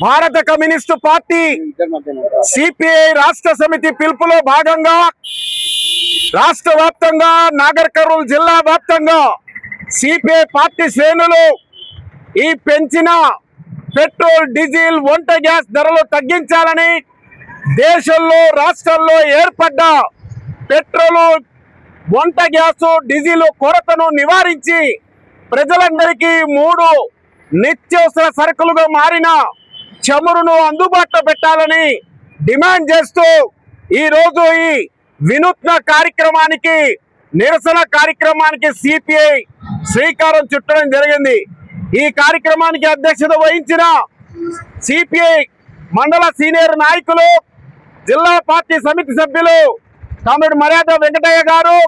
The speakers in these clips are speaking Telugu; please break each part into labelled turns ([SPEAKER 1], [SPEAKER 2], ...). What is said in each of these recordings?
[SPEAKER 1] భారత కమ్యూనిస్టు పార్టీ సిపిఐ రాష్ట్ర సమితి పిలుపులో భాగంగా రాష్ట్ర వ్యాప్తంగా నాగర్ కర్నూలు జిల్లా వ్యాప్తంగా సిపిఐ పార్టీ శ్రేణులు ఈ పెంచిన పెట్రోల్, డీజిల్, వంట గ్యాస్ ధరలు తగ్గించాలని దేశంలో రాష్ట్రాల్లో ఏర్పడ్డ పెట్రోలు, వంట గ్యాస్, డీజిల్ కొరతను నివారించి ప్రజలందరికీ 3 నిత్యావసర సరుకులుగా మారిన చమురును అందుబాటులో పెట్టాలని డిమాండ్ చేస్తూ ఈరోజు ఈ వినూత్న కార్యక్రమానికి, నిరసన కార్యక్రమానికి సిపిఐ శ్రీకారం చుట్టడం జరిగింది. ఈ కార్యక్రమానికి అధ్యక్షత వహించిన సిపిఐ మండల సీనియర్ నాయకులు, జిల్లా పార్టీ సమితి సభ్యులు కామ్రేడ్ మర్యాద వెంకటయ్య గారు,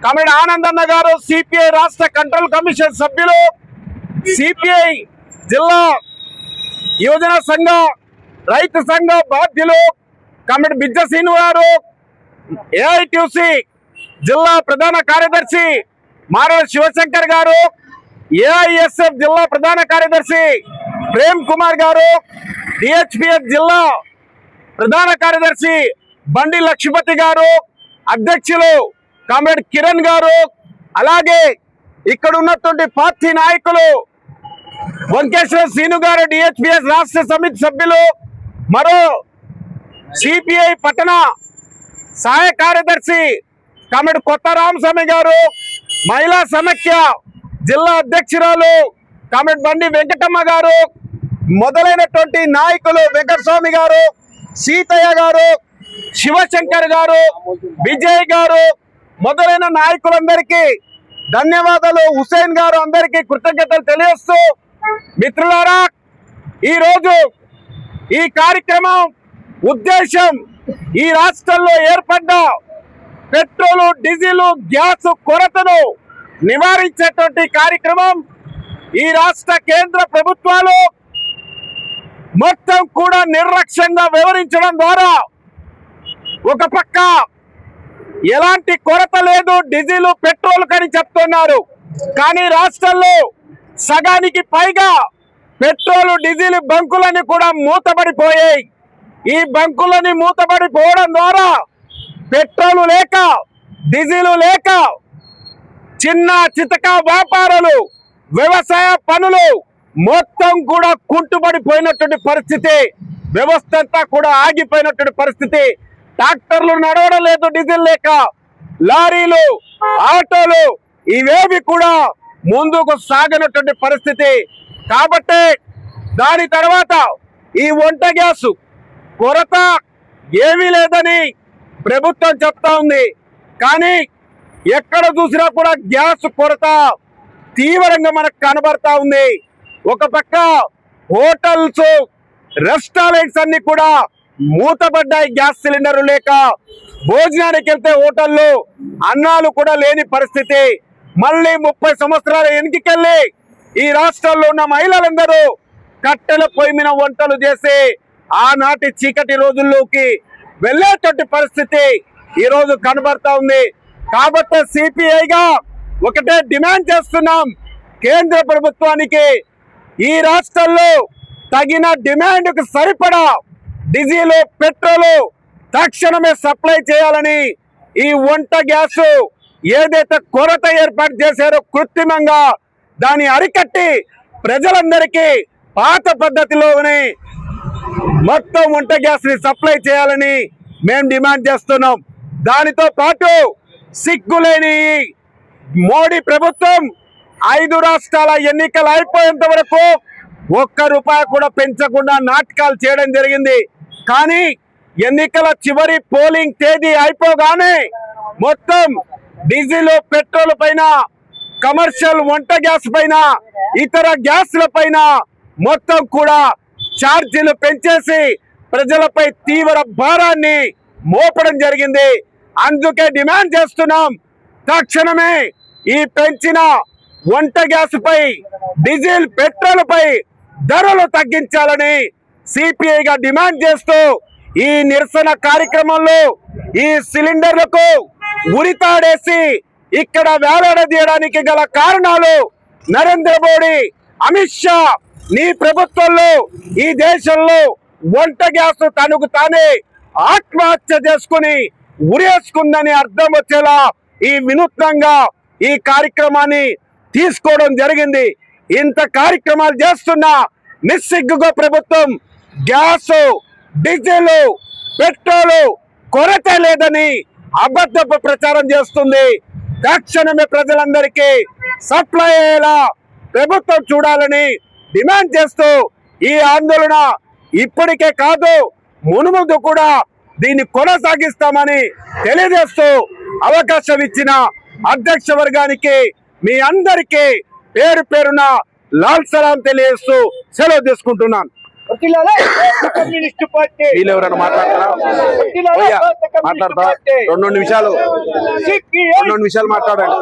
[SPEAKER 1] కామ్రేడ్ ఆనందన్న గారు, సిపిఐ రాష్ట్ర కంట్రోల్ కమిషన్ సభ్యులు, సిపిఐ జిల్లా యువజన సంఘ, రైతు సంఘ బాధ్యులు కామ్రేడ్ బిజ్జ శ్రీను గారు, ఏఐటిసి జిల్లా ప్రధాన కార్యదర్శి మారవ శివశంకర్ గారు, ఏఐఎస్ఎఫ్ జిల్లా ప్రధాన కార్యదర్శి ప్రేమ్ కుమార్ గారు, డిహెచ్పిఎఫ్ జిల్లా ప్రధాన కార్యదర్శి బండి లక్ష్మీపతి గారు, అధ్యక్షులు కామ్రేడ్ కిరణ్ గారు, అలాగే ఇక్కడ ఉన్నటువంటి పార్టీ నాయకులు వంకేశ్వర శ్రీను గారు, డిహెచ్పిఎస్ రాష్ట్ర సమితి సభ్యులు, మరో సిపిఐ పట్టణ సహాయ కార్యదర్శి కామ్రేడ్ కొత్త రామస్వామి గారు, మహిళా సమైక్య జిల్లా అధ్యక్షురాలు కామ్రేడ్ బండి వెంకటమ్మ గారు, మొదలైనటువంటి నాయకులు వెంకటస్వామి గారు, సీతయ్య గారు, శివశంకర్ గారు, విజయ్ గారు మొదలైన నాయకులందరికీ ధన్యవాదాలు. హుసేన్ గారు అందరికీ కృతజ్ఞతలు తెలియజేస్తూ, మిత్రులారా, ఈరోజు ఈ కార్యక్రమం ఉద్దేశం ఈ రాష్ట్రంలో ఏర్పడ్డ పెట్రోలు, డీజిల్, గ్యాస్ కొరతను నివారించేటువంటి కార్యక్రమం. ఈ రాష్ట్ర కేంద్ర ప్రభుత్వాలు మొత్తం కూడా నిర్లక్ష్యంగా వ్యవహరించడం ద్వారా ఒక పక్క ఎలాంటి కొరత లేదు డీజిల్, పెట్రోల్ కని చెప్తున్నారు. కానీ రాష్ట్రంలో సగానికి పైగా పెట్రోల్, డీజిల్ బంకులని కూడా మూతపడిపోయాయి. ఈ బంకులని మూతపడిపోవడం ద్వారా పెట్రోల్ లేక, డీజిల్ లేక చిన్న చితక వ్యాపారాలు, వ్యవసాయ పనులు మొత్తం కూడా కుంటుపడిపోయినటువంటి పరిస్థితి, వ్యవస్థ అంతా కూడా ఆగిపోయినటువంటి పరిస్థితి. ట్రాక్టర్లు నడవడం లేదు డీజిల్ లేక, లారీలు, ఆటోలు ఇవేవి కూడా ముందుకు సాగనటువంటి పరిస్థితి. కాబట్టి దాని తర్వాత ఈ వంట గ్యాసు కొరత ఏమీ లేదని ప్రభుత్వం చెప్తా ఉంది. కానీ ఎక్కడ చూసినా కూడా గ్యాస్ కొరత తీవ్రంగా మనకు కనబడతా ఉంది. ఒక పక్క హోటల్స్, రెస్టారెంట్స్ అన్ని కూడా మూతపడ్డాయి. గ్యాస్ సిలిండర్లు లేక భోజనానికి వెళ్తే హోటల్లో అన్నాలు కూడా లేని పరిస్థితి. మళ్ళీ 30 సంవత్సరాల వెనుకకెళ్ళి ఈ రాష్ట్రాల్లో ఉన్న మహిళలందరూ కట్టెల పొయ్యి మీద వంటలు చేసి ఆనాటి చీకటి రోజుల్లోకి వెళ్ళేటటువంటి పరిస్థితి ఈరోజు కనబడతా ఉంది. కాబట్టి సిపిఐగా ఒకటే డిమాండ్ చేస్తున్నాం కేంద్ర ప్రభుత్వానికి, ఈ రాష్ట్రంలో తగిన డిమాండ్కు సరిపడా డీజిల్, పెట్రోల్ తక్షణమే సప్లై చేయాలని, ఈ వంట గ్యాస్ ఏదైతే కొరత ఏర్పాటు చేశారో కృత్రిమంగా దాన్ని అరికట్టి ప్రజలందరికీ పాత పద్ధతిలోనే మొత్తం వంట గ్యాస్ ని సప్లై చేయాలని మేము డిమాండ్ చేస్తున్నాం. దానితో పాటు సిగ్గులేని మోడీ ప్రభుత్వం 5 రాష్ట్రాల ఎన్నికలు అయిపోయేంత వరకు ₹1 కూడా పెంచకుండా నాటకాలు చేయడం జరిగింది. కానీ ఎన్నికల చివరి పోలింగ్ తేదీ అయిపోగానే మొత్తం డీజిల్, పెట్రోల్ పైన, కమర్షియల్ వంట గ్యాస్ పైన, ఇతర గ్యాస్ల పైన మొత్తం కూడా ఛార్జీలు పెంచేసి ప్రజలపై తీవ్ర భారాన్ని మోపడం జరిగింది. అందుకే డిమాండ్ చేస్తున్నాం, తక్షణమే ఈ పెంచిన వంట గ్యాస్ పై, డీజిల్, పెట్రోల్ పై ధరలు తగ్గించాలని సిపిఐగా డిమాండ్ చేస్తూ ఈ నిరసన కార్యక్రమంలో ఈ సిలిండర్లకు ఉరితాడేసి ఇక్కడ వేలాడదీయడానికి గల కారణాలు నరేంద్ర మోడీ అమిత్ షా నీ ప్రభుత్వంలో ఈ దేశంలో వంట గ్యాస్ తనకు తానే ఆత్మహత్య చేసుకుని ఉరేసుకుందని అర్థం వచ్చేలా ఈ వినూత్నంగా ఈ కార్యక్రమాన్ని తీసుకోవడం జరిగింది. ఇంత కార్యక్రమాలు చేస్తున్న నిస్సిగ్గుగా ప్రభుత్వం గ్యాస్, డీజిల్, పెట్రోలు కొరత లేదని అబద్ధపు ప్రచారం చేస్తుంది. తక్షణమే ప్రజలందరికీ సప్లై అయ్యేలా ప్రభుత్వం చూడాలని డిమాండ్ చేస్తూ ఈ ఆందోళన ఇప్పటికే కాదు మునుముందు కూడా దీన్ని కొనసాగిస్తామని తెలియజేస్తూ అవకాశం ఇచ్చిన అధ్యక్ష వర్గానికి మీ అందరికీ పేరు పేరున లాల్ సలాం తెలియజేస్తూ సెలవు తీసుకుంటున్నాను.
[SPEAKER 2] కమ్యూనిస్ట్ పార్టీ
[SPEAKER 1] వీళ్ళు ఎవరైనా మాట్లాడతారా? మాట్లాడతా 2 నిమిషాలు మాట్లాడండి.